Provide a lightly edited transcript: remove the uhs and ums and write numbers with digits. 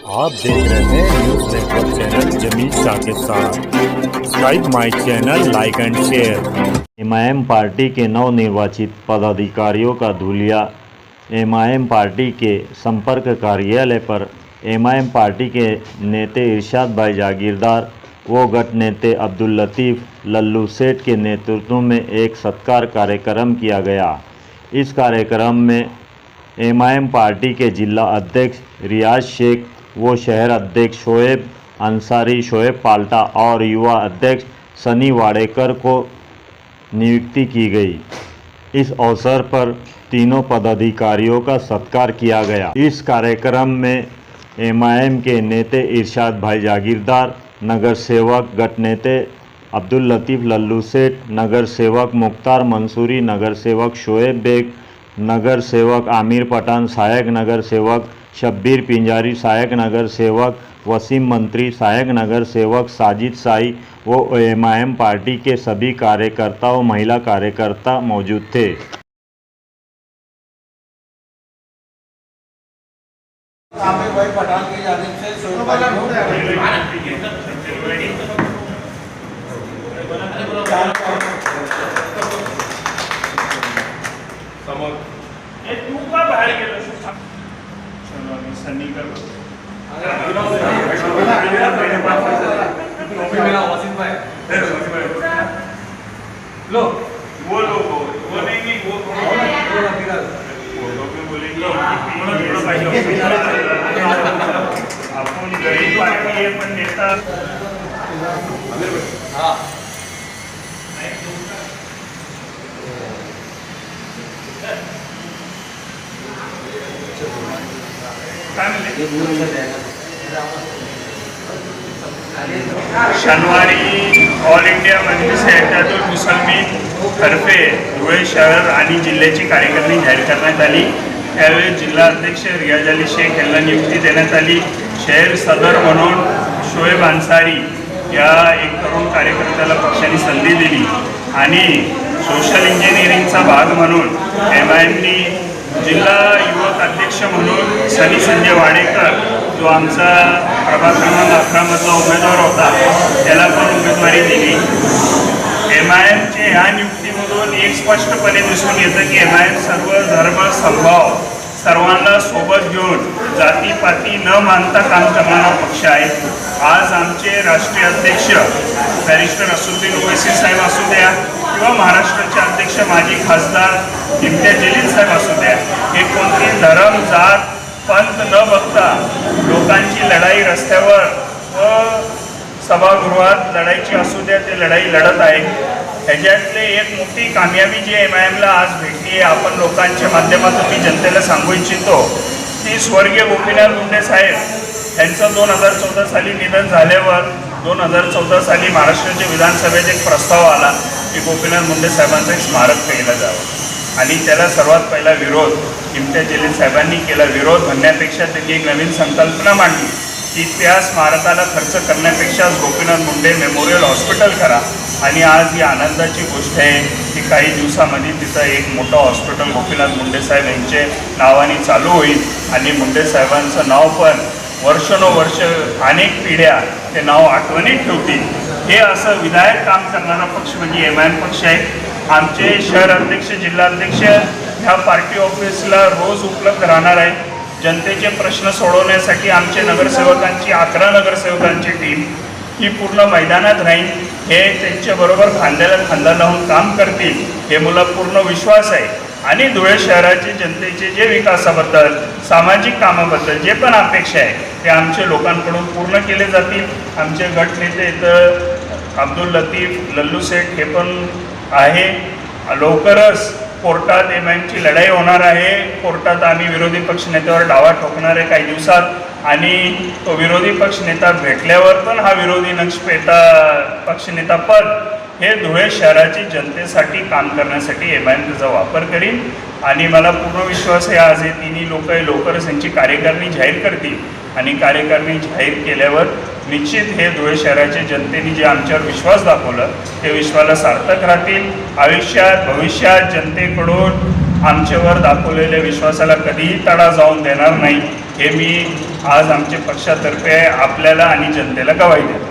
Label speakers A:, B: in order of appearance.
A: आप देख रहे हैं न्यूज नेटवर्क चैनल जमीन शाह के साथ। Subscribe my channel, like and share.
B: MIM party के नवनिर्वाचित पदाधिकारियों का धूलिया। एमआईएम पार्टी के संपर्क कार्यालय पर एमआईएम पार्टी के नेता इरशाद भाई जागीरदार व गट नेता अब्दुल लतीफ़ लल्लू सेठ के नेतृत्व में एक सत्कार कार्यक्रम किया गया। इस कार्यक्रम में एमआईएम पार्टी के जिला अध्यक्ष रियाज शेख व शहर अध्यक्ष शोएब अंसारी, शोएब पाल्टा और युवा अध्यक्ष सनी वाडेकर को नियुक्ति की गई। इस अवसर पर तीनों पदाधिकारियों का सत्कार किया गया। इस कार्यक्रम में एमआईएम के नेता इरशाद भाई जागीरदार, नगर सेवक गट नेता अब्दुल लतीफ़ लल्लू सेठ, नगर सेवक मुख्तार मंसूरी, नगर सेवक शोएब बेग, नगर सेवक आमिर पठान, सहायक नगर सेवक शब्बीर पिंजारी, सहायक नगर सेवक वसीम मंत्री, सहायक नगर सेवक साजिद साई व एमआईएम पार्टी के सभी कार्यकर्ता व महिला कार्यकर्ता मौजूद थे।
C: आमिर भाई पठान की जानिब से
D: सनी कर लो वो नहीं वो बोलेंगे आपण गरीब पार्टी आहे पण नेता हाँ शनिवारी ऑल इंडिया मजलिस इत्तेहादुल मुसलमीन तर्फे धुळे शहर आणि जिल्ह्याची कार्यकारिणी जाहीर करण्यात आली। त्यावेळी जिल्हा अध्यक्ष रियाज अली शेख यांना नियुक्ती देण्यात आली। शहर सदर म्हणून शोएब अंसारी या एक तरुण कार्यकर्त्याला पक्षाने संधी दिली आणि सोशल इंजिनिअरिंगचा भाग म्हणून एमआयएमनी जिल्हा युवक अध्यक्ष म्हणून सनी संजय वाडेकर जो आमचा प्रभाग क्रमांक 11 मधला उमेदवार होता त्याला पण उमेदवारी दिली। एमआयएमचे ह्या नियुक्तीमधून एक स्पष्टपणे दिसून येतं की एमआयएम सर्व धर्म समभाव सर्वांना सोबत घेऊन जातीपाती न मानता काम करणारा पक्ष आहे। आज आमचे राष्ट्रीय अध्यक्ष बॅरिस्टर असुद्दीन ओवैसी साहेब असू द्या किंवा महाराष्ट्राचे अध्यक्ष माजी खासदार इम्तियाज जलील साहेब असू द्या, हे कोणती धर्म जात पंथ न बघता लोकांची लढाई रस्त्यावर व सभागृहात लढाईची असू द्या ते लढाई लढत आहे। ह्याच्यातले एक मोठी कामयाबी जी एमआयएमला आज भेटली आहे, आपण लोकांच्या माध्यमातून मी जनतेला सांगू इच्छितो की स्वर्गीय गोपीनाथ मुंडे साहेब यांचं 2014 साली निधन झाल्यावर 2014 साली महाराष्ट्राच्या विधानसभेत एक प्रस्ताव आला की गोपीनाथ मुंडे साहेबांचं एक स्मारक केलं जावं आणि त्याला सर्वात पहिला विरोध इम्तियाज जलील साहेबांनी केला। विरोध म्हणण्यापेक्षा त्यांनी एक नवीन संकल्पना मांडली की त्या स्मारकाला खर्च करण्यापेक्षा गोपीनाथ मुंडे मेमोरियल हॉस्पिटल करा आणि आज ही आनंदाची गोष्ट आहे की काही दिवसामध्ये तिथं एक मोठं हॉस्पिटल गोपीनाथ मुंडे साहेब यांचे नावाने चालू होईल आणि मुंडे साहेबांचं नाव पण वर्षानुवर्ष अनेक पिढ्या ते नाव आठवणीत ठेवतील। हे असं विधायक काम करणारा पक्ष म्हणजे एमआयएम पक्ष आहे। आमचे शहर अध्यक्ष जिल्हा अध्यक्ष ह्या पार्टी ऑफिसला रोज उपलब्ध राहणार आहे। जनतेचे प्रश्न सोडवण्यासाठी आमचे नगरसेवकांची 11 नगरसेवकांची टीम ही पूर्ण मैदानात राहील। हे त्यांच्याबरोबर खांद्याला खांदा लावून काम करतील हे मला पूर्ण विश्वास आहे आणि धुळे शहराचे जनतेचे जे विकासाबद्दल सामाजिक कामाबद्दल जे पण अपेक्षा आहे ते आमच्या लोकांकडून पूर्ण केले जातील। आमचे गट नेते इथं अब्दुल लतीफ़ लल्लू सेठ हे पण आहे। लवकरच कोर्टात एमआयएमची लढाई होणार आहे। कोर्टात आम्ही विरोधी पक्षनेत्यावर डावा ठोकणार आहे काही दिवसात आणि तो विरोधी पक्षनेता भेटल्यावर पण हा विरोधी नक्षपेता पक्षनेता पद हे धुळे शहराची जनतेसाठी काम करण्यासाठी एमआयएम त्याचा वापर करील आणि मला पूर्ण विश्वास आहे आज हे तिन्ही लोक लवकरच यांची कार्यकारिणी जाहीर करतील आणि कार्यकारिणी जाहीर केल्यावर निश्चित हे धुळे शहराच्या जनतेने जे आमच्यावर विश्वास दाखवला ते विश्वाला सार्थक राहतील। आयुष्यात भविष्यात जनतेकडून आमच्यावर दाखवलेल्या विश्वासाला कधीही तडा जाऊन देणार नाही हे मी आज आमच्या पक्षातर्फे आपल्याला आणि जनतेला ग्वाही देतो.